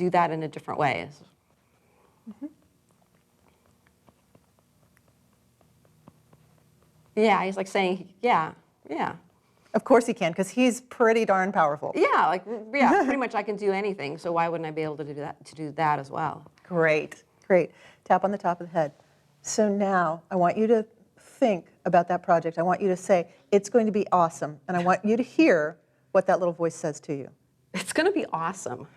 do that in a different way. Mm-hmm. Yeah, he's like saying, yeah. Of course he can, because he's pretty darn powerful. Yeah, pretty much I can do anything, so why wouldn't I be able to do that as well? Great, great. Tap on the top of the head. So now I want you to think about that project. I want you to say, it's going to be awesome, and I want you to hear what that little voice says to you. It's going to be awesome.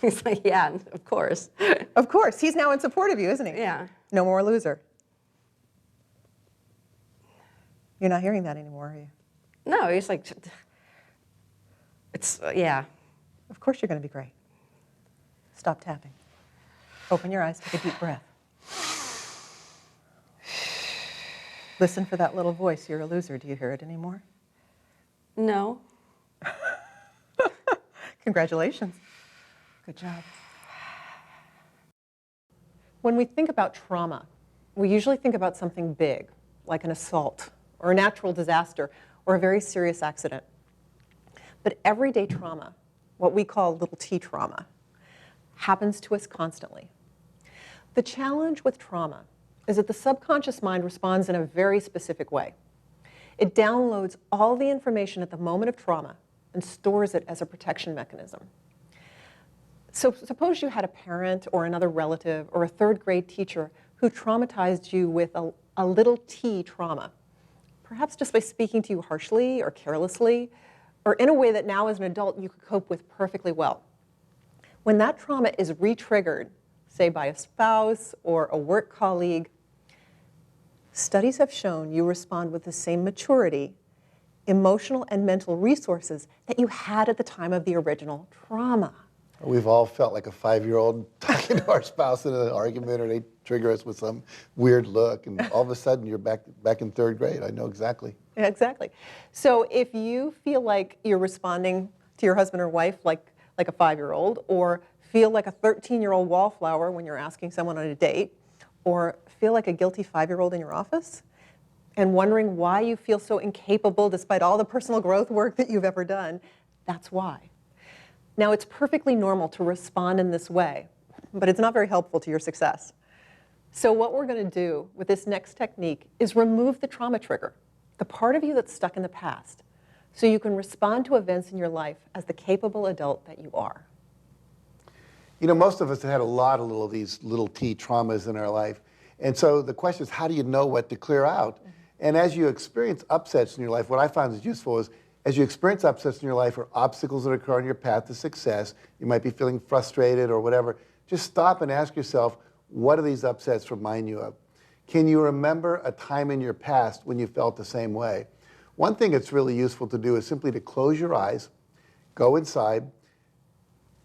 He's like, yeah, of course. Of course, he's now in support of you, isn't he? Yeah. No more loser. You're not hearing that anymore, are you? No, he's like, yeah. Of course you're going to be great. Stop tapping. Open your eyes, take a deep breath. Listen for that little voice, you're a loser. Do you hear it anymore? No. Congratulations. Good job. When we think about trauma, we usually think about something big, like an assault, or a natural disaster, or a very serious accident. But everyday trauma, what we call little t trauma, happens to us constantly. The challenge with trauma is that the subconscious mind responds in a very specific way. It downloads all the information at the moment of trauma and stores it as a protection mechanism. So suppose you had a parent or another relative or a third-grade teacher who traumatized you with a little t trauma, perhaps just by speaking to you harshly or carelessly, or in a way that now as an adult you could cope with perfectly well. When that trauma is re-triggered, say by a spouse or a work colleague, studies have shown you respond with the same maturity, emotional and mental resources that you had at the time of the original trauma. We've all felt like a 5-year-old talking to our spouse in an argument, or they trigger us with some weird look, and all of a sudden you're back in 3rd grade. I know exactly. Yeah, exactly. So if you feel like you're responding to your husband or wife like a 5-year-old, or feel like a 13-year-old wallflower when you're asking someone on a date, or feel like a guilty 5-year-old in your office, and wondering why you feel so incapable despite all the personal growth work that you've ever done, that's why. Now, it's perfectly normal to respond in this way, but it's not very helpful to your success. So what we're going to do with this next technique is remove the trauma trigger, the part of you that's stuck in the past, so you can respond to events in your life as the capable adult that you are. You know, most of us have had a lot of these little t traumas in our life. And so the question is, how do you know what to clear out? Mm-hmm. And as you experience upsets in your life, what I found is useful is, as you experience upsets in your life or obstacles that occur on your path to success, you might be feeling frustrated or whatever, just stop and ask yourself, what do these upsets remind you of? Can you remember a time in your past when you felt the same way? One thing that's really useful to do is simply to close your eyes, go inside,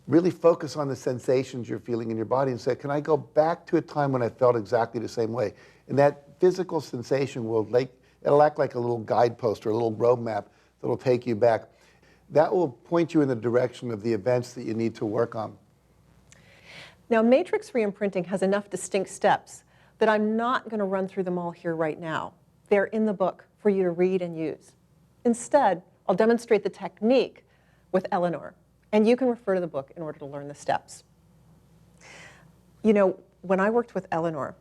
really focus on the sensations you're feeling in your body and say, can I go back to a time when I felt exactly the same way? And that physical sensation it'll act like a little guidepost or a little road map that'll take you back. That will point you in the direction of the events that you need to work on. Now, matrix reimprinting has enough distinct steps that I'm not going to run through them all here right now. They're in the book for you to read and use. Instead, I'll demonstrate the technique with Eleanor, and you can refer to the book in order to learn the steps. You know, when I worked with Eleanor,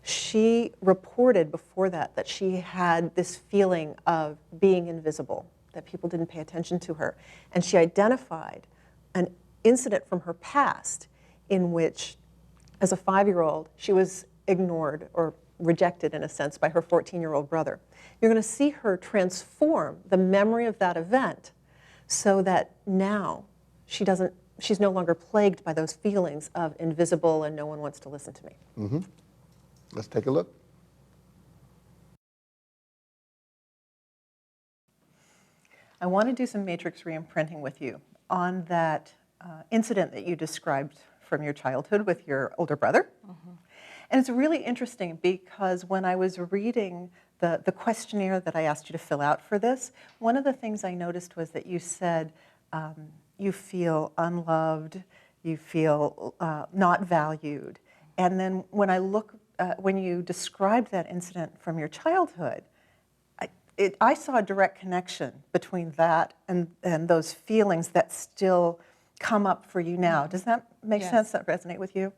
she reported before that she had this feeling of being invisible, that people didn't pay attention to her. And she identified an incident from her past in which, as a 5-year-old, she was ignored or rejected, in a sense, by her 14-year-old brother. You're going to see her transform the memory of that event so that now she's no longer plagued by those feelings of invisible and no one wants to listen to me. Mm-hmm. Let's take a look. I want to do some matrix reimprinting with you on that incident that you described from your childhood with your older brother. Mm-hmm. And it's really interesting because when I was reading the questionnaire that I asked you to fill out for this, one of the things I noticed was that you said you feel unloved, you feel not valued. And then when you described that incident from your childhood, I saw a direct connection between that and those feelings that still come up for you now. Does that make Yes. sense? That resonate with you?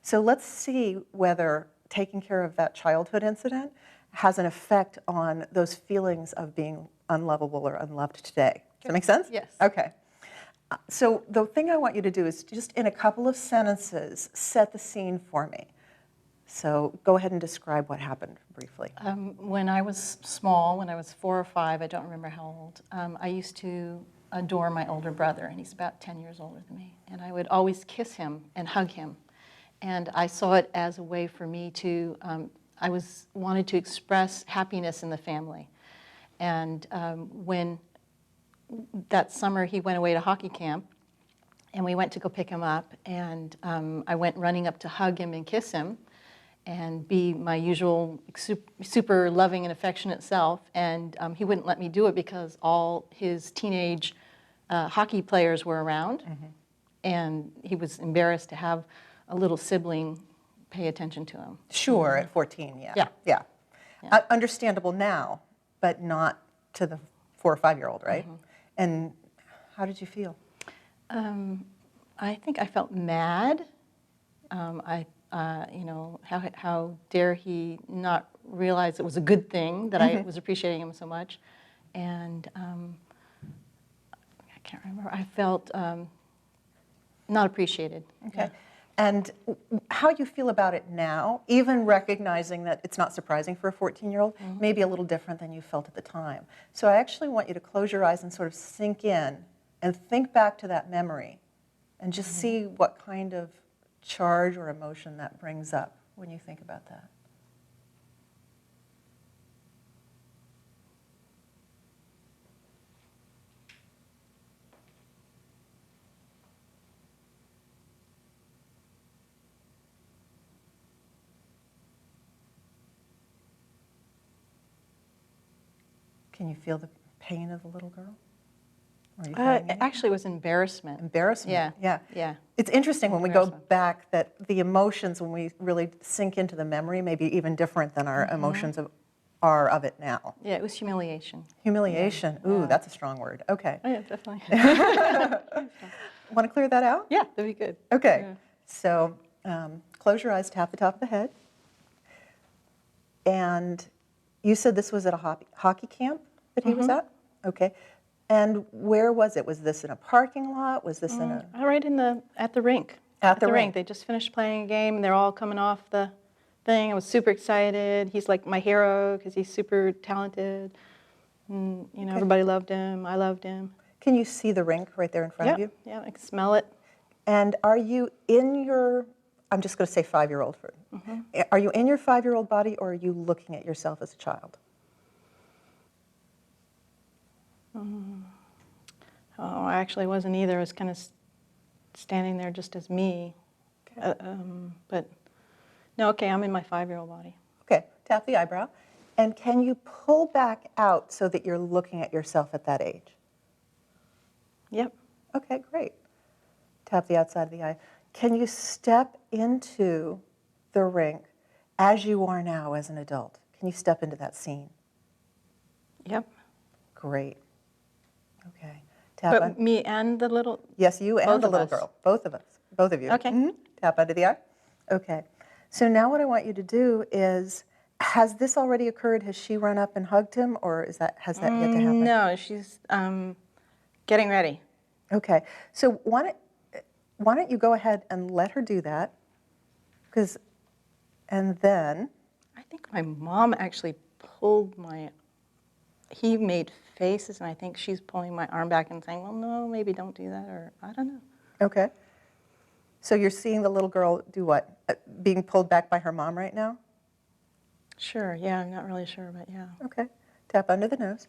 So let's see whether taking care of that childhood incident has an effect on those feelings of being unlovable or unloved today. Does that make sense? Yes. Okay. So the thing I want you to do is just in a couple of sentences, set the scene for me. So go ahead and describe what happened briefly. When I was small, when I was 4 or 5, I don't remember how old, I used to adore my older brother, and he's about 10 years older than me. And I would always kiss him and hug him. And I saw it as a way for me to, wanted to express happiness in the family. And when that summer he went away to hockey camp, and we went to go pick him up, and I went running up to hug him and kiss him and be my usual super loving and affectionate self, and he wouldn't let me do it because all his teenage hockey players were around, and he was embarrassed to have a little sibling pay attention to him. Sure, at 14, yeah. Yeah. Yeah. Understandable now, but not to the 4 or 5-year-old, right? And how did you feel? I think I felt mad. You know, how dare he not realize it was a good thing that I was appreciating him so much. And I can't remember, I felt not appreciated. Okay. Yeah. And how you feel about it now, even recognizing that it's not surprising for a 14-year-old, may be a little different than you felt at the time. So I actually want you to close your eyes and sort of sink in and think back to that memory and just see what kind of charge or emotion that brings up when you think about that. Can you feel the pain of the little girl? Are you feeling It anything? actually was embarrassment. Embarrassment. Yeah. It's interesting when we go Embarrassment. back that the emotions, when we really sink into the memory, may be even different than our emotions are of it now. Yeah, it was humiliation. Humiliation. Ooh, Yeah. that's a strong word. Okay. Oh, yeah, definitely. Want to clear that out? Yeah, that'd be good. Okay. Yeah. So close your eyes, tap the top of the head. And you said this was at a hockey camp that he was at? Okay. And where was it? Was this in a parking lot? Was this in a... Right at the rink. At the rink. They just finished playing a game, and they're all coming off the thing. I was super excited. He's like my hero because he's super talented. And, you know, everybody loved him. I loved him. Can you see the rink right there in front of you? Yeah, I can smell it. And are you in your, I'm just going to say 5-year-old for, are you in your 5-year-old body, or are you looking at yourself as a child? Oh, I actually wasn't either. I was kind of standing there just as me. Okay. But no, okay, I'm in my 5-year-old body. Okay, tap the eyebrow. And can you pull back out so that you're looking at yourself at that age? Yep. Okay, great. Tap the outside of the eye. Can you step into the rink as you are now as an adult? Can you step into that scene? Yep. Great. Okay. Tap But me and the little... Yes, you and Both the of little us. girl. Both of us. Both of you. Okay. Tap under the eye. Okay. So now what I want you to do is, has this already occurred? Has she run up and hugged him, or has that yet to happen? No, she's getting ready. Okay. So why don't you go ahead and let her do that? And then... I think my mom actually pulled he made faces, and I think she's pulling my arm back and saying, well, no, maybe don't do that, or I don't know. Okay. So you're seeing the little girl do what? Being pulled back by her mom right now? Sure, yeah, I'm not really sure, but yeah. Okay. Tap under the nose.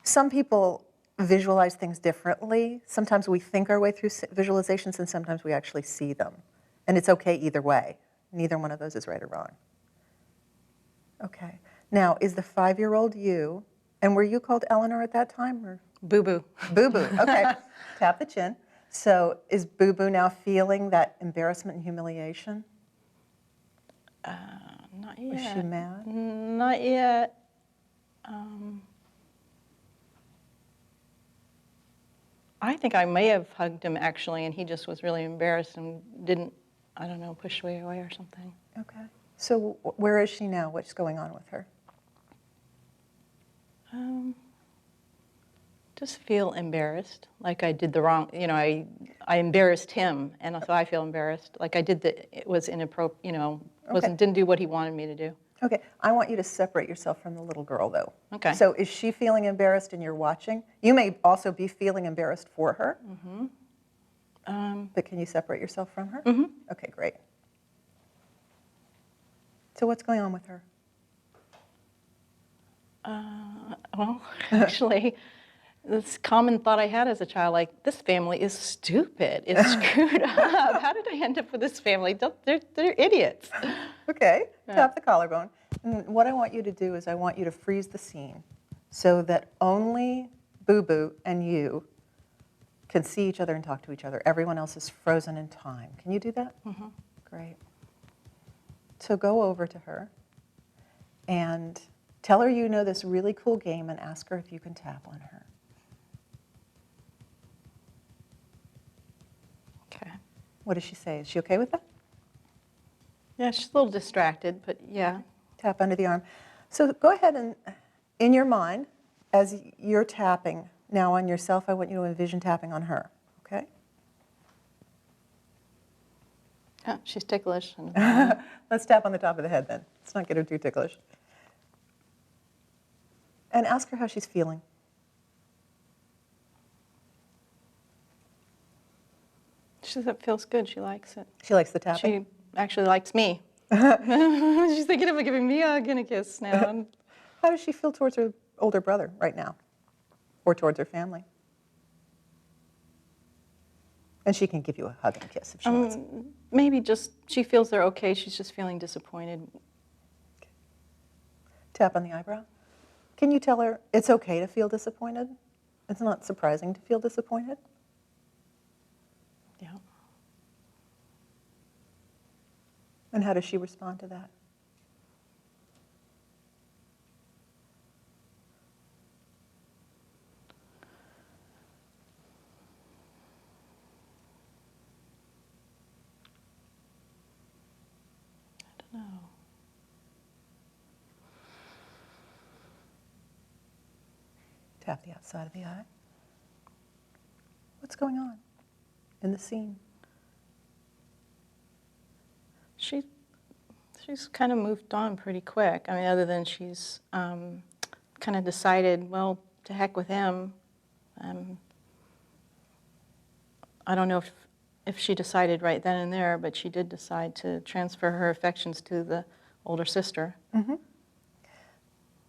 Some people visualize things differently. Sometimes we think our way through visualizations, and sometimes we actually see them. And it's okay either way. Neither one of those is right or wrong. Okay. Now, is the 5-year-old you, and were you called Eleanor at that time? Or? Boo-boo. Boo-boo. Okay. Tap the chin. So is Boo-boo now feeling that embarrassment and humiliation? Not yet. Is she mad? Not yet. I think I may have hugged him actually, and he just was really embarrassed and didn't, I don't know, push me away or something. Okay. So where is she now? What's going on with her? Just feel embarrassed, like I did the wrong, you know, I embarrassed him, and so I feel embarrassed, like I did it was inappropriate, you know, didn't do what he wanted me to do. Okay, I want you to separate yourself from the little girl, though. Okay. So is she feeling embarrassed and you're watching? You may also be feeling embarrassed for her. But can you separate yourself from her? Okay, great. So what's going on with her? Well, actually, this common thought I had as a child, like, this family is stupid, it's screwed up. How did I end up with this family? They're idiots. Okay, tap the collarbone. And what I want you to do is I want you to freeze the scene so that only Boo Boo and you can see each other and talk to each other. Everyone else is frozen in time. Can you do that? Great. So go over to her and tell her you know this really cool game and ask her if you can tap on her. Okay. What does she say? Is she okay with that? Yeah, she's a little distracted, but yeah. Tap under the arm. So go ahead and, in your mind, as you're tapping now on yourself, I want you to envision tapping on her, okay? Oh, she's ticklish. And, Let's tap on the top of the head then. Let's not get her too ticklish. And ask her how she's feeling. she says it feels good, she likes it. She likes the tapping? She actually likes me. She's thinking of giving me a hug and a kiss now. How does she feel towards her older brother right now? Or towards her family? And she can give you a hug and a kiss if she wants. Maybe just, she feels they're okay, she's just feeling disappointed. Okay. Tap on the eyebrow. Can you tell her it's okay to feel disappointed? It's not surprising to feel disappointed? Yeah. And how does she respond to that? I don't know. Tap the outside of the eye. What's going on in the scene? She's kind of moved on pretty quick. I mean, other than she's kind of decided, well, to heck with him. I don't know if she decided right then and there, but she did decide to transfer her affections to the older sister.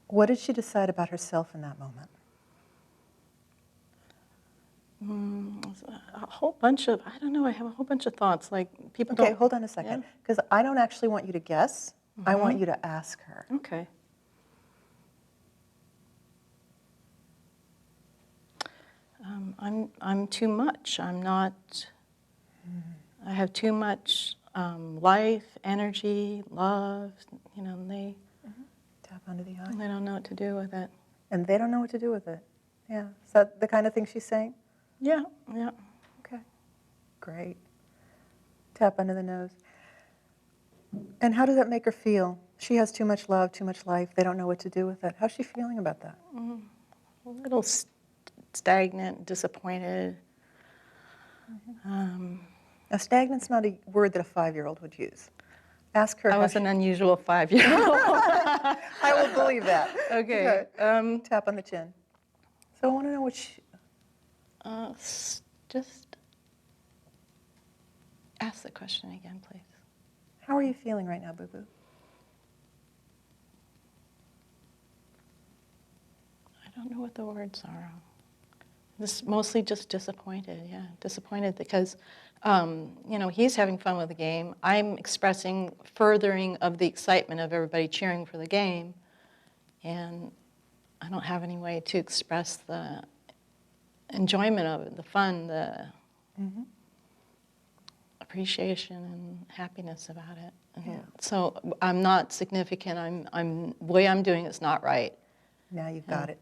What did she decide about herself in that moment? A whole bunch of, I don't know, I have a whole bunch of thoughts. Like, people Okay, don't... hold on a second. Because I don't actually want you to guess. I want you to ask her. Okay. I'm too much. I'm not. I have too much life, energy, love. You know, and they Tap under the eye. they don't know what to do with it. And they don't know what to do with it. Yeah. Is that the kind of thing she's saying? Yeah, yeah. Okay. Great. Tap under the nose. And how does that make her feel? She has too much love, too much life. They don't know what to do with it. How's she feeling about that? A little stagnant, disappointed. Now, stagnant's not a word that a 5-year-old would use. Ask her. I how was she- an unusual 5-year-old. I will believe that. Okay. Tap on the chin. So I want to know what she... Just ask the question again, please. How are you feeling right now, Boo Boo? I don't know what the words are. This mostly just disappointed, yeah. Disappointed because, you know, he's having fun with the game. I'm expressing furthering of the excitement of everybody cheering for the game. And I don't have any way to express the enjoyment of it, the fun, the appreciation and happiness about it. And so I'm not significant. The way I'm doing it's not right. Now you've got it.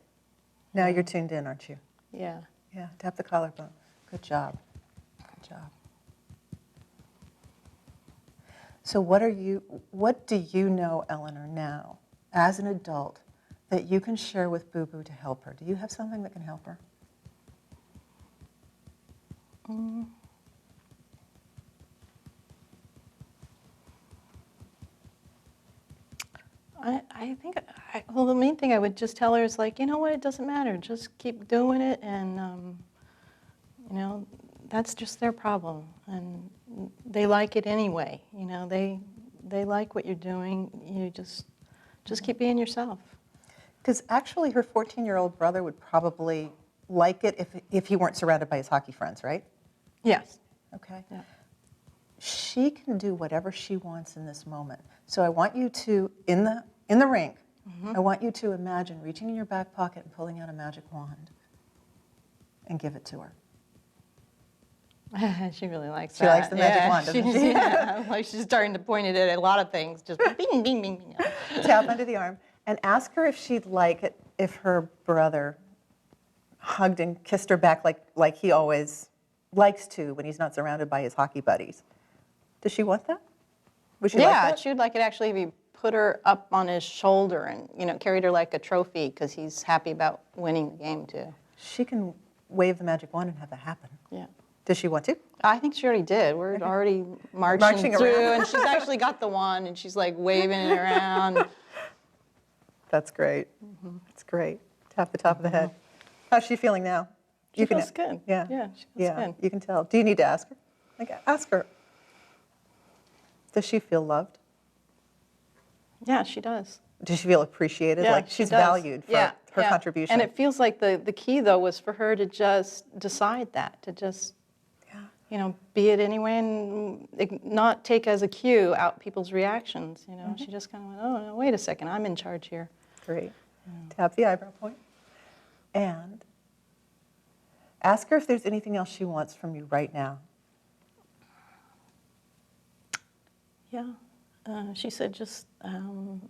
Now you're tuned in, aren't you? Yeah. Yeah, tap the collarbone. Good job. Good job. So what do you know, Eleanor, now, as an adult, that you can share with Boo Boo to help her? Do you have something that can help her? I think, well, the main thing I would just tell her is like, you know what, it doesn't matter. Just keep doing it, and, you know, that's just their problem. And they like it anyway. You know, they like what you're doing. You just keep being yourself. Because actually her 14-year-old brother would probably like it if he weren't surrounded by his hockey friends, right? Yes. Okay. Yeah. She can do whatever she wants in this moment. So I want you to, in the rink, I want you to imagine reaching in your back pocket and pulling out a magic wand and give it to her. She really likes that. She likes the magic wand, doesn't she? Yeah, like she's starting to point it at a lot of things. Just bing, bing, bing, bing. Tap under the arm and ask her if she'd like it if her brother hugged and kissed her back like he always likes to when he's not surrounded by his hockey buddies. Does she want that? Would she like that? She would like it actually if he put her up on his shoulder and, you know, carried her like a trophy because he's happy about winning the game too. She can wave the magic wand and have that happen. Yeah. Does she want to? I think she already did. We're already marching through, around. and she's actually got the wand, and she's like waving it around. That's great. That's great. Tap the top of the head. How's she feeling now? She feels good. Yeah. Yeah, she feels good. You can tell. Do you need to ask her? Like, ask her. Does she feel loved? Yeah, she does. Does she feel appreciated? Yeah, like she she's does. valued for her Yeah. contribution? And it feels like the key, though, was for her to just decide that, to just, you know, be it anyway and not take as a cue out people's reactions. You know, she just kind of went, oh, no, wait a second, I'm in charge here. Great. Tap the eyebrow point. And ask her if there's anything else she wants from you right now. Yeah. She said just that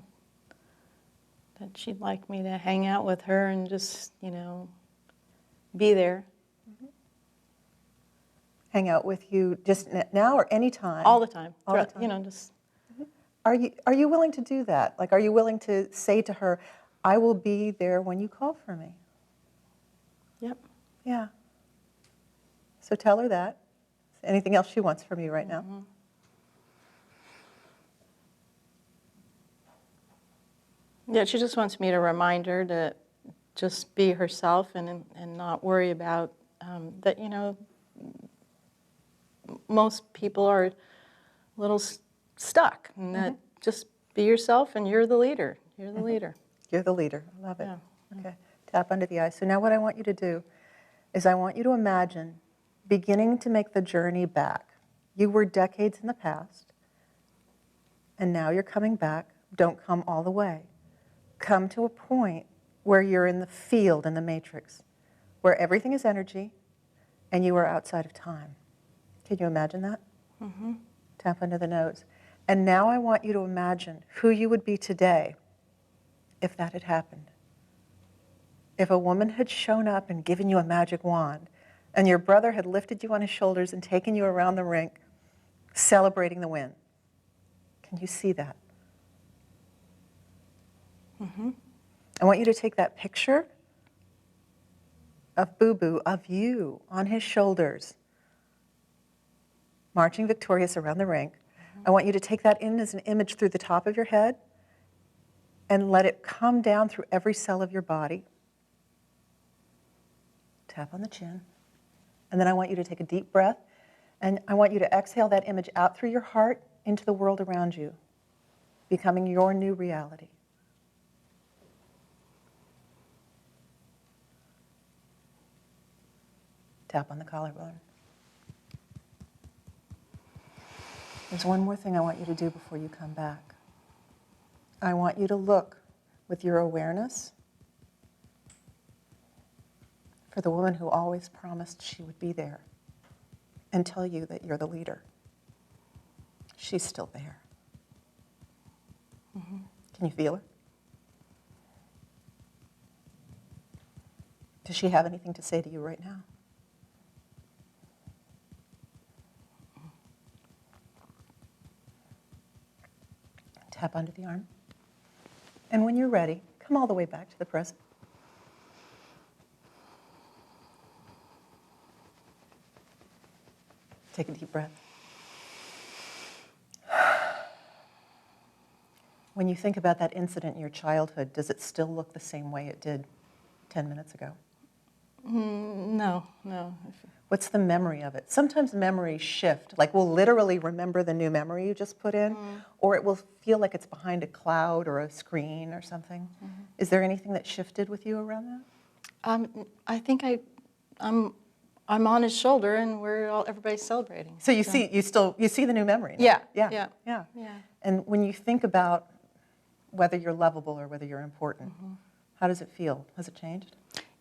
she'd like me to hang out with her and just, you know, be there. Hang out with you just now or anytime? All the time. All the Throughout, time. you know, just. Are you willing to do that? Like, are you willing to say to her, I will be there when you call for me? Yep. Yeah. So tell her that. Anything else she wants from you right now? Yeah, she just wants me to remind her to just be herself and not worry about that, you know, most people are a little stuck, and that just be yourself and you're the leader. You're the leader. You're the leader. I love it. Yeah. Okay. Tap under the eye. So now what I want you to do is I want you to imagine beginning to make the journey back. You were decades in the past, and now you're coming back. Don't come all the way. Come to a point where you're in the field, in the matrix, where everything is energy and you are outside of time. Can you imagine that? Tap under the nose. And now I want you to imagine who you would be today if that had happened. If a woman had shown up and given you a magic wand, and your brother had lifted you on his shoulders and taken you around the rink, celebrating the win. Can you see that? I want you to take that picture of Boo Boo, of you, on his shoulders, marching victorious around the rink. I want you to take that in as an image through the top of your head and let it come down through every cell of your body. Tap on the chin. And then I want you to take a deep breath, and I want you to exhale that image out through your heart into the world around you, becoming your new reality. Tap on the collarbone. There's one more thing I want you to do before you come back. I want you to look with your awareness for the woman who always promised she would be there and tell you that you're the leader. She's still there. Can you feel her? Does she have anything to say to you right now? Tap onto the arm. And when you're ready, come all the way back to the present. Take a deep breath. When you think about that incident in your childhood, does it still look the same way it did 10 minutes ago? No. What's the memory of it? Sometimes memories shift, like we'll literally remember the new memory you just put in, or it will feel like it's behind a cloud or a screen or something. Is there anything that shifted with you around that? I think I'm on his shoulder, and everybody's celebrating. So you see the new memory now? Yeah. Yeah. And when you think about whether you're lovable or whether you're important, how does it feel? Has it changed?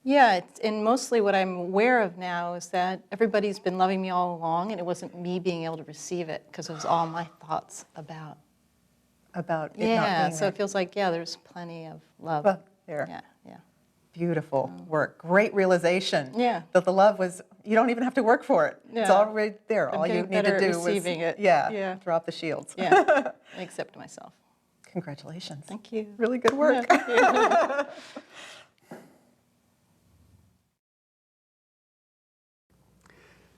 Yeah, and mostly what I'm aware of now is that everybody's been loving me all along, and it wasn't me being able to receive it because it was all my thoughts about it not Yeah, being so there. it feels like, there's plenty of love. Well, there. Yeah. Beautiful work. Great realization. Yeah. That the love was, you don't even have to work for it. It's Yeah. already there. I'm All you getting need better to at do was receiving it. Yeah, Yeah. drop the shields. Yeah, I accept myself. Congratulations. Thank you. Really good work. Yeah, thank you.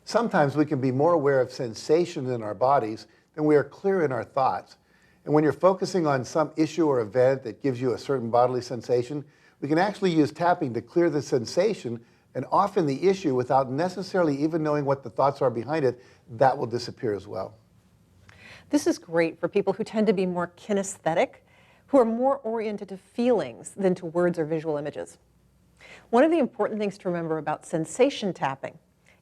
Sometimes we can be more aware of sensation in our bodies than we are clear in our thoughts. And when you're focusing on some issue or event that gives you a certain bodily sensation, we can actually use tapping to clear the sensation and often the issue without necessarily even knowing what the thoughts are behind it. That will disappear as well. This is great for people who tend to be more kinesthetic, who are more oriented to feelings than to words or visual images. One of the important things to remember about sensation tapping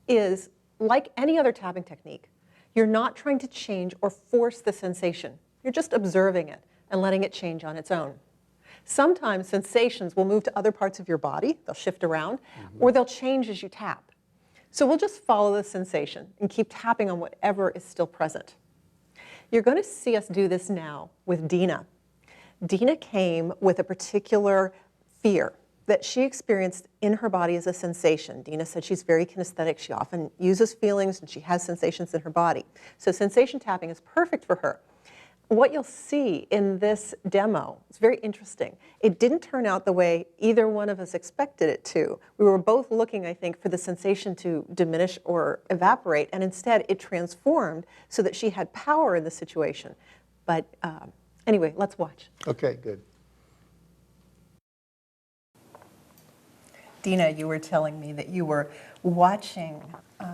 is, like any other tapping technique, you're not trying to change or force the sensation. You're just observing it and letting it change on its own. Sometimes sensations will move to other parts of your body, they'll shift around, or they'll change as you tap. So we'll just follow the sensation and keep tapping on whatever is still present. You're going to see us do this now with Dina. Dina came with a particular fear that she experienced in her body as a sensation. Dina said she's very kinesthetic. She often uses feelings and she has sensations in her body. So sensation tapping is perfect for her. What you'll see in this demo is very interesting. It didn't turn out the way either one of us expected it to. We were both looking, I think, for the sensation to diminish or evaporate, and instead it transformed so that she had power in the situation. But anyway, let's watch. Okay, good. Dina, you were telling me that you were watching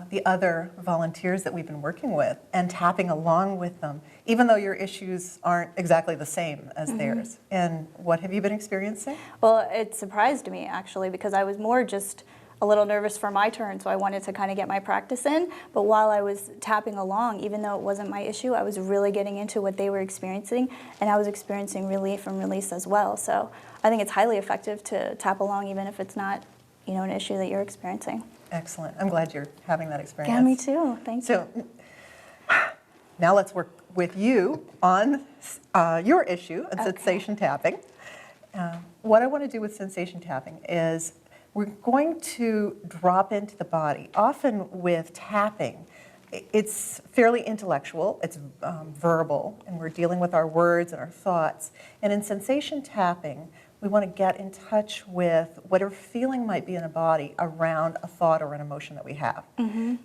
the other volunteers that we've been working with and tapping along with them, even though your issues aren't exactly the same as theirs. And what have you been experiencing? Well, it surprised me, actually, because I was more just a little nervous for my turn, so I wanted to kind of get my practice in. But while I was tapping along, even though it wasn't my issue, I was really getting into what they were experiencing, and I was experiencing relief and release as well. So I think it's highly effective to tap along, even if it's not, an issue that you're experiencing. Excellent. I'm glad you're having that experience. Yeah, me too. Thank you. So now let's work with you on your issue of sensation tapping. What I want to do with sensation tapping is we're going to drop into the body. Often with tapping, it's fairly intellectual, it's verbal, and we're dealing with our words and our thoughts. And in sensation tapping, we want to get in touch with whatever feeling might be in a body around a thought or an emotion that we have.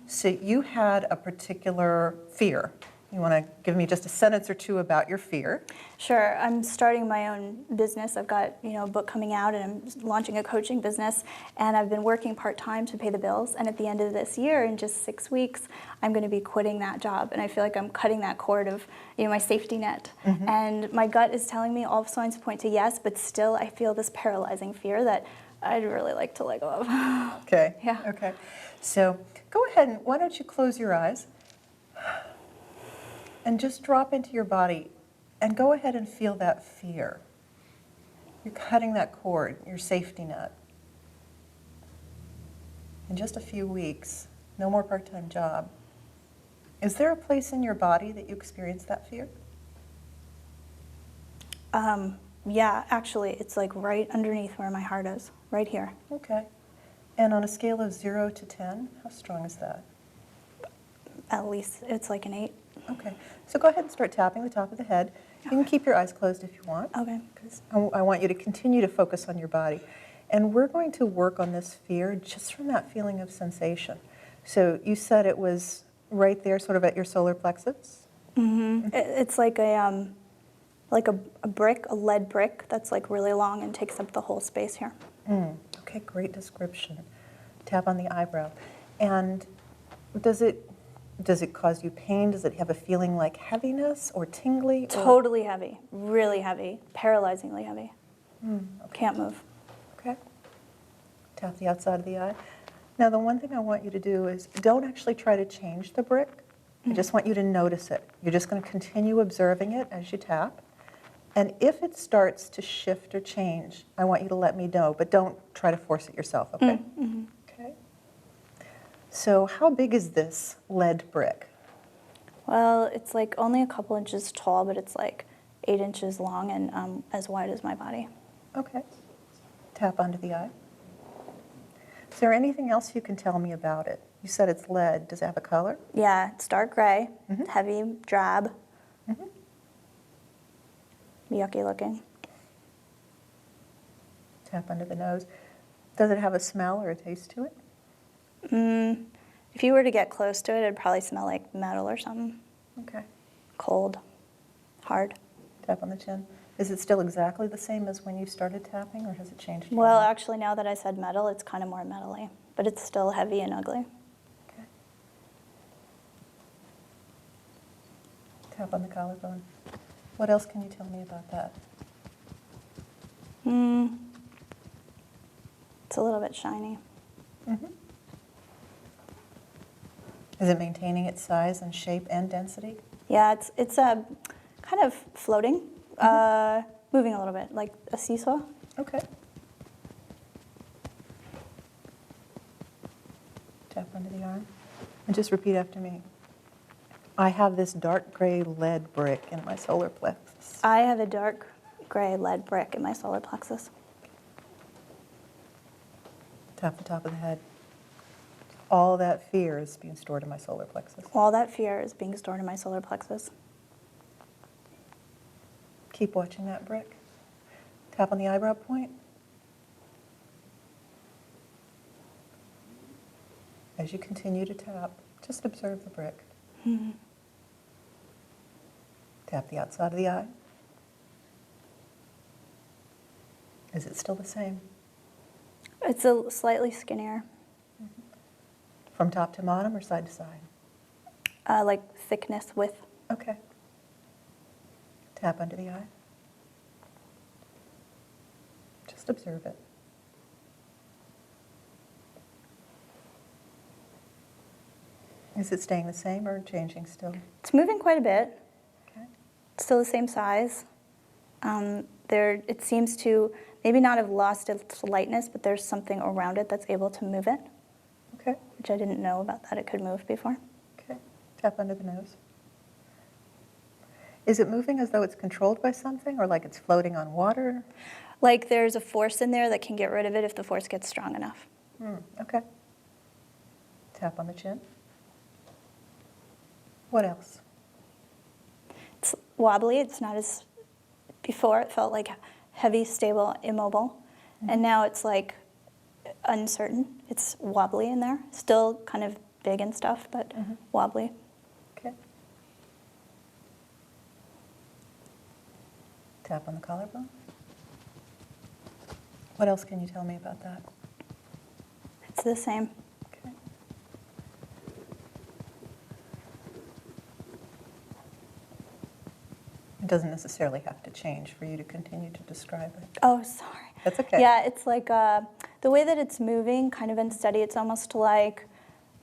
So you had a particular fear. You want to give me just a sentence or two about your fear? Sure. I'm starting my own business. I've got a book coming out, and I'm launching a coaching business, and I've been working part-time to pay the bills. And at the end of this year, in just 6 weeks, I'm going to be quitting that job, and I feel like I'm cutting that cord of my safety net. And my gut is telling me all signs point to yes, but still I feel this paralyzing fear that I'd really like to let go of. Okay. Yeah. Okay. So go ahead and why don't you close your eyes and just drop into your body and go ahead and feel that fear. You're cutting that cord, your safety net. In just a few weeks, no more part-time job. Is there a place in your body that you experience that fear? Yeah, actually, it's like right underneath where my heart is, right here. Okay. And on a scale of 0 to 10, how strong is that? At least it's like an 8. Okay. So go ahead and start tapping the top of the head. You can keep your eyes closed if you want. Okay. Because I want you to continue to focus on your body. And we're going to work on this fear just from that feeling of sensation. So you said it was right there, sort of at your solar plexus? It's like a brick, a lead brick that's like really long and takes up the whole space here. Okay, great description. Tap on the eyebrow. And does it cause you pain? Does it have a feeling like heaviness or tingly? Or? Totally heavy, really heavy, paralyzingly heavy. Can't move. Okay. Tap the outside of the eye. Now, the one thing I want you to do is don't actually try to change the brick. I just want you to notice it. You're just going to continue observing it as you tap. And if it starts to shift or change, I want you to let me know, but don't try to force it yourself, okay? Okay. So how big is this lead brick? Well, it's like only a couple inches tall, but it's like 8 inches long and as wide as my body. Okay. Tap under the eye. Is there anything else you can tell me about it? You said it's lead. Does it have a color? Yeah, it's dark gray, heavy, drab, yucky looking. Tap under the nose. Does it have a smell or a taste to it? If you were to get close to it, it'd probably smell like metal or something. Okay. Cold, hard. Tap on the chin. Is it still exactly the same as when you started tapping, or has it changed? Well, actually, now that I said metal, it's kind of more metal-y, but it's still heavy and ugly. Okay. Tap on the collarbone. What else can you tell me about that? It's a little bit shiny. Is it maintaining its size and shape and density? Yeah, it's kind of floating, moving a little bit, like a seesaw. Okay. Tap under the arm. And just repeat after me. I have this dark gray lead brick in my solar plexus. I have a dark gray lead brick in my solar plexus. Tap the top of the head. All that fear is being stored in my solar plexus. All that fear is being stored in my solar plexus. Keep watching that brick. Tap on the eyebrow point. As you continue to tap, just observe the brick. Tap the outside of the eye. Is it still the same? It's a slightly skinnier, From top to bottom or side to side? like thickness, width. Okay. Tap under the eye. Just observe it. Is it staying the same or changing still? It's moving quite a bit. Okay. It's still the same size. It seems to maybe not have lost its lightness, but there's something around it that's able to move it, Okay. which I didn't know about that it could move before. Okay. Tap under the nose. Is it moving as though it's controlled by something or like it's floating on water? Like there's a force in there that can get rid of it if the force gets strong enough. Okay. Tap on the chin. What else? It's wobbly. It's not as before. It felt like heavy, stable, immobile, and now it's like uncertain. It's wobbly in there. Still kind of big and stuff, but wobbly. Okay. Tap on the collarbone. What else can you tell me about that? It's the same. Okay. It doesn't necessarily have to change for you to continue to describe it. Oh, sorry. That's okay. Yeah, it's like the way that it's moving, kind of unsteady. It's almost like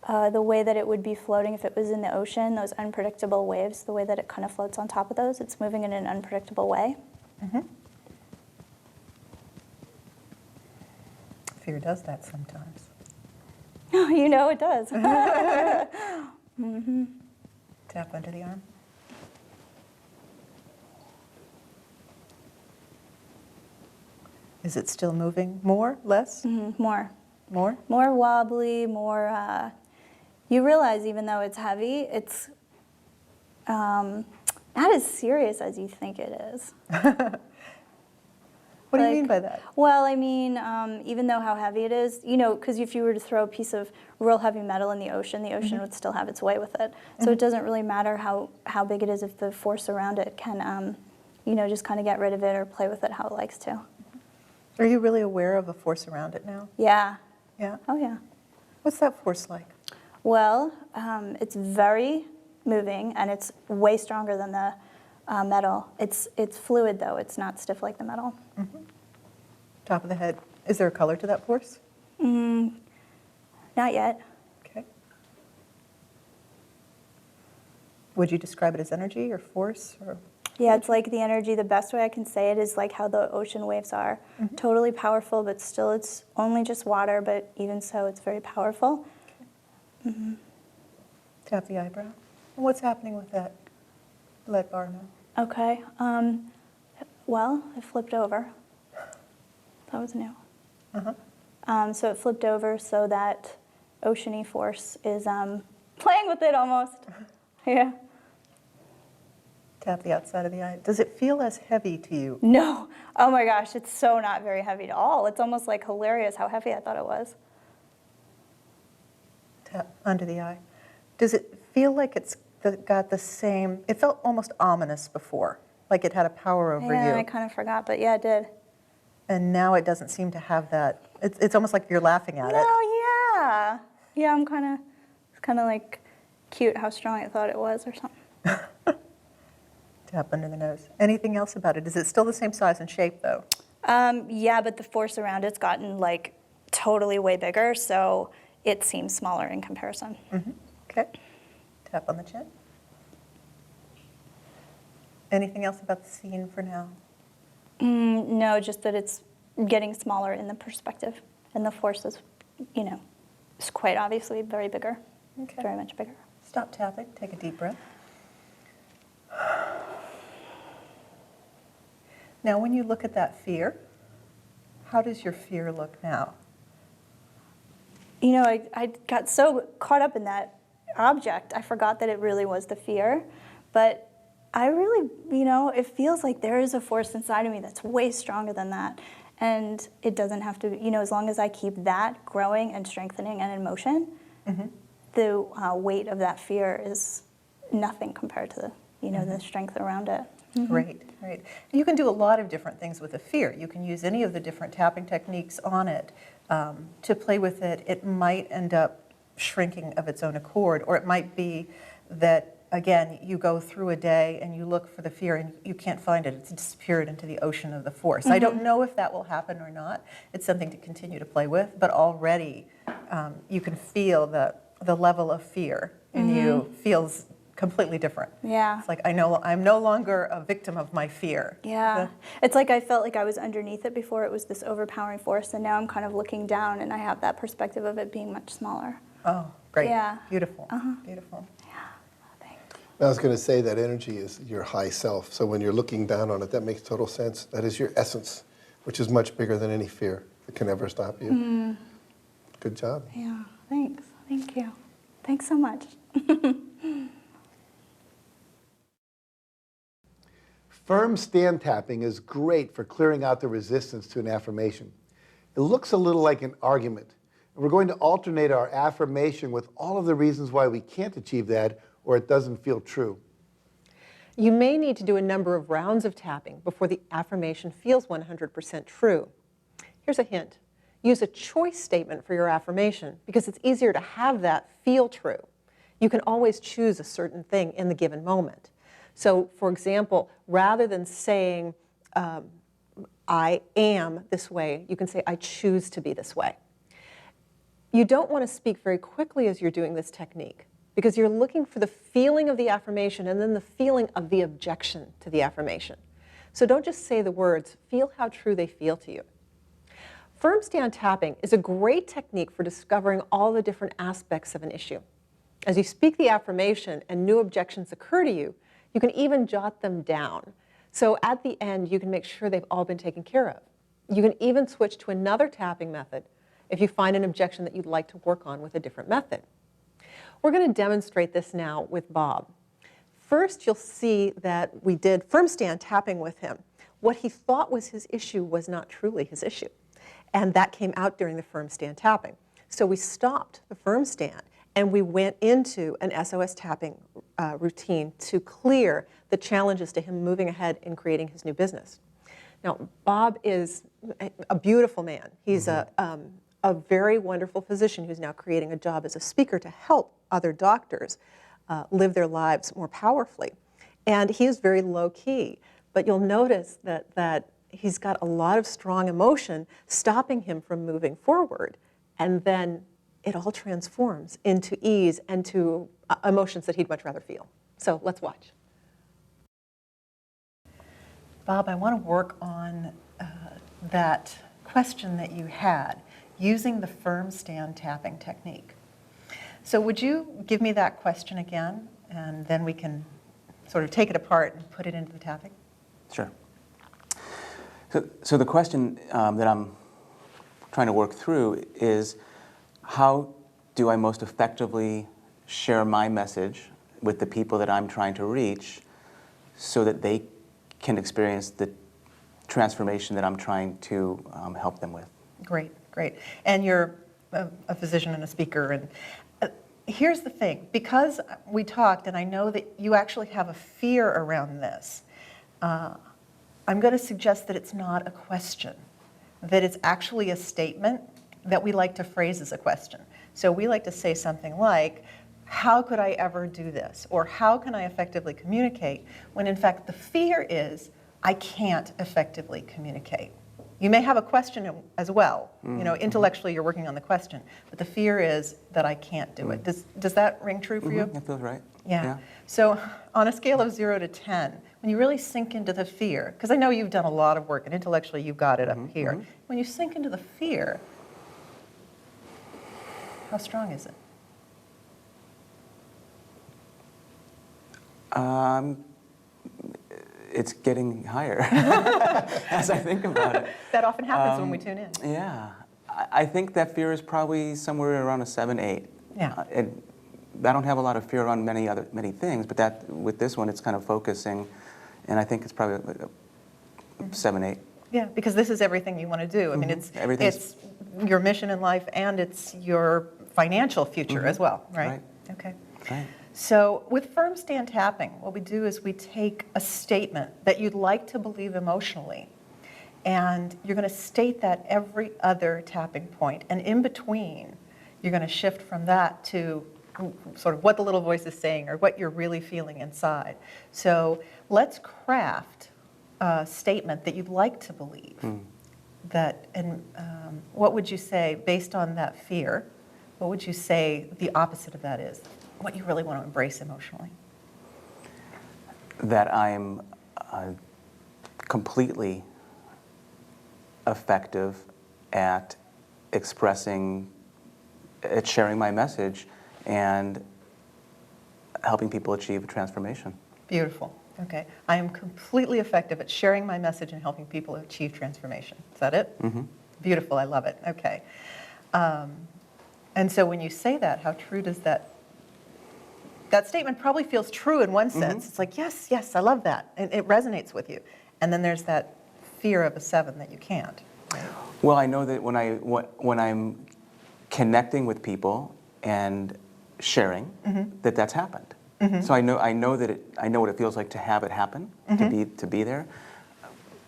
the way that it would be floating if it was in the ocean, those unpredictable waves, the way that it kind of floats on top of those. It's moving in an unpredictable way. Fear does that sometimes. You know it does. Tap under the arm. Is it still moving? More? Less? More. More? More wobbly, more, you realize even though it's heavy, it's not as serious as you think it is. What do you mean by that? Well, I mean, even though how heavy it is, you know, because if you were to throw a piece of real heavy metal in the ocean would still have its way with it. So it doesn't really matter how big it is if the force around it can, you know, just kind of get rid of it or play with it how it likes to. Are you really aware of the force around it now? Yeah. Yeah? Oh, yeah. What's that force like? Well, it's very moving, and it's way stronger than the metal. It's fluid, though. It's not stiff like the metal. Top of the head. Is there a color to that force? Not yet. Okay. Would you describe it as energy or force? Or? Yeah, it's like the energy. The best way I can say it is like how the ocean waves are. Totally powerful, but still it's only just water, but even so, it's very powerful. Tap the eyebrow. And what's happening with that lead bar now? Okay. Well, it flipped over. That was new. So it flipped over so that oceany force is playing with it almost. Yeah. Tap the outside of the eye. Does it feel as heavy to you? No. Oh my gosh, it's so not very heavy at all. It's almost like hilarious how heavy I thought it was. Tap under the eye. Does it feel like it's got the same, it felt almost ominous before, like it had a power over Yeah, you. I kind of forgot, but yeah, it did. And now it doesn't seem to have that. It's almost like you're laughing at it. Oh yeah. Yeah, it's kind of like cute how strong I thought it was or something. Tap under the nose. Anything else about it? Is it still the same size and shape though? Yeah, but the force around it's gotten like totally way bigger, so it seems smaller in comparison. Okay. Tap on the chin. Anything else about the scene for now? No, just that it's getting smaller in the perspective, and the force is, you know, is quite obviously very bigger, Okay. very much bigger. Stop tapping. Take a deep breath. Now, when you look at that fear, how does your fear look now? You know, I got so caught up in that object, I forgot that it really was the fear. But I really, you know, it feels like there is a force inside of me that's way stronger than that. And it doesn't have to, you know, as long as I keep that growing and strengthening and in motion, the weight of that fear is nothing compared to the, you know, the strength around it. Great, great. You can do a lot of different things with a fear. You can use any of the different tapping techniques on it to play with it. It might end up shrinking of its own accord, or it might be that, again, you go through a day and you look for the fear and you can't find it. It's disappeared into the ocean of the force. I don't know if that will happen or not. It's something to continue to play with, but already you can feel the level of fear in you feels completely different. Yeah. It's like I'm no longer a victim of my fear. Yeah. It's like I felt like I was underneath it before. It was this overpowering force, and now I'm kind of looking down and I have that perspective of it being much smaller. Oh, great. Yeah. Beautiful. Beautiful. I was going to say that energy is your high self. So when you're looking down on it, that makes total sense. That is your essence, which is much bigger than any fear that can ever stop you. Good job. Yeah, thanks. Thank you. Thanks so much. Firm stand tapping is great for clearing out the resistance to an affirmation. It looks a little like an argument. And we're going to alternate our affirmation with all of the reasons why we can't achieve that or it doesn't feel true. You may need to do a number of rounds of tapping before the affirmation feels 100% true. Here's a hint. Use a choice statement for your affirmation because it's easier to have that feel true. You can always choose a certain thing in the given moment. So, for example, rather than saying, I am this way, you can say, I choose to be this way. You don't want to speak very quickly as you're doing this technique because you're looking for the feeling of the affirmation and then the feeling of the objection to the affirmation. So don't just say the words, feel how true they feel to you. Firm stand tapping is a great technique for discovering all the different aspects of an issue. As you speak the affirmation and new objections occur to you, you can even jot them down. So at the end, you can make sure they've all been taken care of. You can even switch to another tapping method if you find an objection that you'd like to work on with a different method. We're going to demonstrate this now with Bob. First, you'll see that we did firm stand tapping with him. What he thought was his issue was not truly his issue. And that came out during the firm stand tapping. So we stopped the firm stand and we went into an SOS tapping routine to clear the challenges to him moving ahead in creating his new business. Now, Bob is a beautiful man. He's a very wonderful physician who's now creating a job as a speaker to help other doctors live their lives more powerfully. And he is very low key, but you'll notice that he's got a lot of strong emotion stopping him from moving forward. And then it all transforms into ease and to emotions that he'd much rather feel. So let's watch. Bob, I want to work on that question that you had using the firm stand tapping technique. So would you give me that question again, and then we can sort of take it apart and put it into the tapping? Sure. So the question that I'm trying to work through is, how do I most effectively share my message with the people that I'm trying to reach so that they can experience the transformation that I'm trying to help them with? Great, great. And you're a physician and a speaker. And here's the thing. Because we talked, and I know that you actually have a fear around this, I'm going to suggest that it's not a question, that it's actually a statement that we like to phrase as a question. So we like to say something like, how could I ever do this? Or how can I effectively communicate? When in fact the fear is, I can't effectively communicate. You may have a question as well. You know, intellectually you're working on the question, but the fear is that I can't do it. Does that ring true for you? That feels right. Yeah. So on a scale of 0 to 10, when you really sink into the fear, because I know you've done a lot of work and intellectually you've got it up here. When you sink into the fear, how strong is it? It's getting higher as I think about it. That often happens when we tune in. Yeah. I think that fear is probably somewhere around a 7, 8. Yeah. I don't have a lot of fear on many things, but with this one, it's kind of focusing, and I think it's probably like a 7, 8. Yeah, because this is everything you want to do. I mean, it's your mission in life and it's your financial future as well, right? Right. Okay. Right. So with firm stand tapping, what we do is we take a statement that you'd like to believe emotionally, and you're going to state that every other tapping point. And in between, you're going to shift from that to sort of what the little voice is saying or what you're really feeling inside. So let's craft a statement that you'd like to believe. That, and what would you say based on that fear? What would you say the opposite of that is? What you really want to embrace emotionally? That I'm completely effective at expressing, at sharing my message and helping people achieve a transformation. Beautiful. Okay. I am completely effective at sharing my message and helping people achieve transformation. Is that it? Beautiful. I love it. Okay. And so when you say that, how true does that statement probably feels true in one sense. It's like, yes, yes, I love that. And it resonates with you. And then there's that fear of a 7 that you can't. Right? Well, I know that when I'm connecting with people and sharing, that's happened. So I know what it feels like to have it happen, to be there.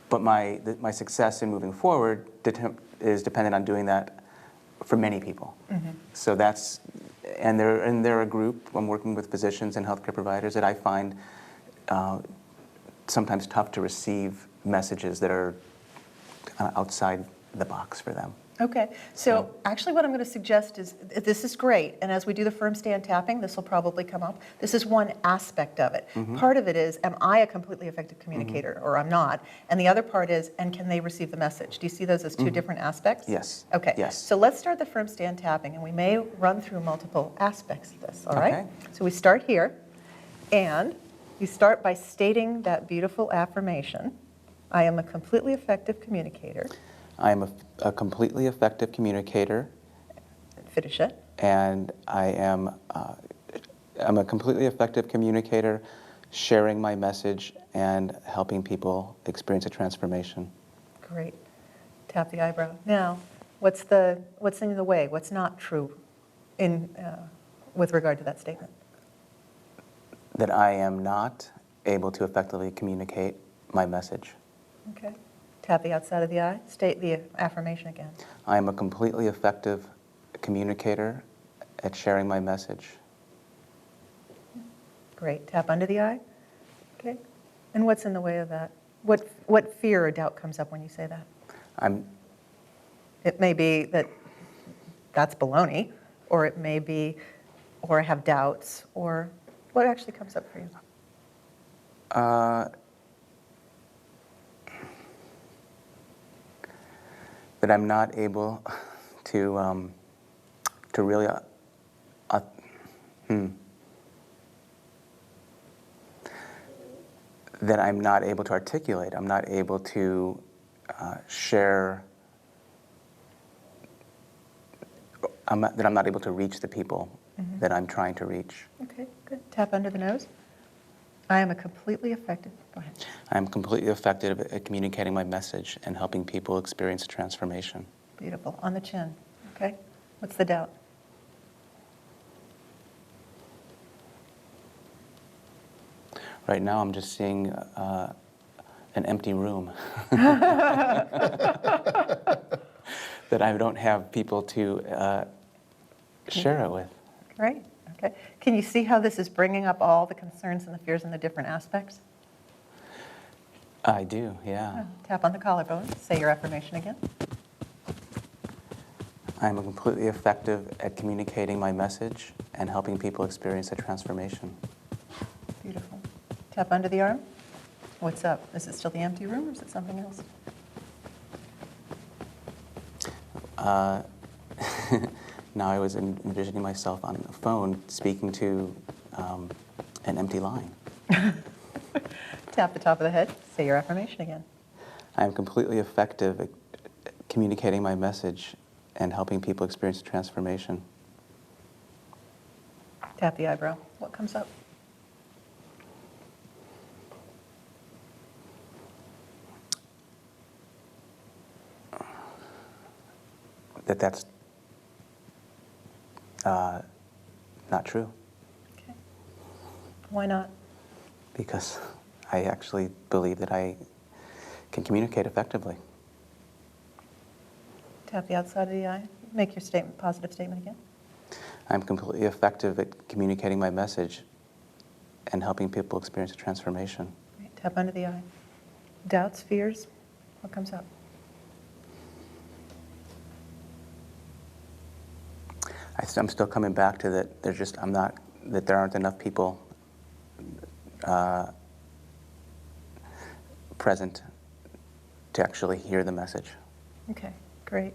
But my success in moving forward is dependent on doing that for many people. So that's, and they're a group. I'm working with physicians and healthcare providers that I find sometimes tough to receive messages that are outside the box for them. Okay, so actually what I'm going to suggest is, this is great, and as we do the firm stand tapping, this will probably come up. This is one aspect of it. Part of it is, am I a completely effective communicator, or I'm not? And the other part is, and can they receive the message? Do you see those as two different aspects? Yes. Okay, Yes. so let's start the firm stand tapping, and we may run through multiple aspects of this, all right? Okay. So we start here, and you start by stating that beautiful affirmation, I am a completely effective communicator. I am a completely effective communicator, Finish it. and I'm a completely effective communicator, sharing my message and helping people experience a transformation. Great. Tap the eyebrow. Now, what's in the way? What's not true with regard to that statement? That I am not able to effectively communicate my message. Okay. Tap the outside of the eye. State the affirmation again. I am a completely effective communicator at sharing my message. Great. Tap under the eye. Okay. And what's in the way of that? What fear or doubt comes up when you say that? It may be that that's baloney, or it may be, or I have doubts, or what actually comes up for you? That I'm not able to really that I'm not able to articulate. I'm not able to share. That I'm not able to reach the people that I'm trying to reach. Okay, good. Tap under the nose. I am a completely effective. Go ahead. I'm completely effective at communicating my message and helping people experience a transformation. Beautiful. On the chin. Okay. What's the doubt? Right now, I'm just seeing an empty room. That I don't have people to share it with. Great. Okay. Can you see how this is bringing up all the concerns and the fears and the different aspects? I do, yeah. Tap on the collarbone. Say your affirmation again. I'm completely effective at communicating my message and helping people experience a transformation. Beautiful. Tap under the arm. What's up? Is it still the empty room or is it something else? Now I was envisioning myself on the phone speaking to an empty line. Tap the top of the head. Say your affirmation again. I am completely effective at communicating my message and helping people experience a transformation. Tap the eyebrow. What comes up? That's not true. Okay. Why not? Because I actually believe that I can communicate effectively. Tap the outside of the eye. Make your statement, positive statement again. I'm completely effective at communicating my message and helping people experience a transformation. Great. Tap under the eye. Doubts, fears, what comes up? I'm still coming back to that. That there aren't enough people present to actually hear the message. Okay, great.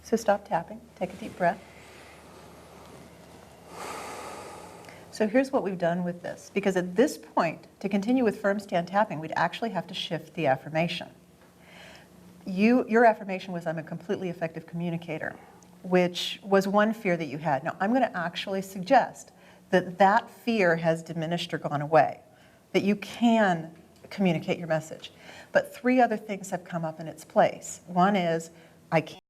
So stop tapping. Take a deep breath. So here's what we've done with this. Because at this point, to continue with firm stand tapping, we'd actually have to shift the affirmation. Your affirmation was, I'm a completely effective communicator, which was one fear that you had. Now, I'm going to actually suggest that that fear has diminished or gone away, that you can communicate your message. But three other things have come up in its place. One is, I can't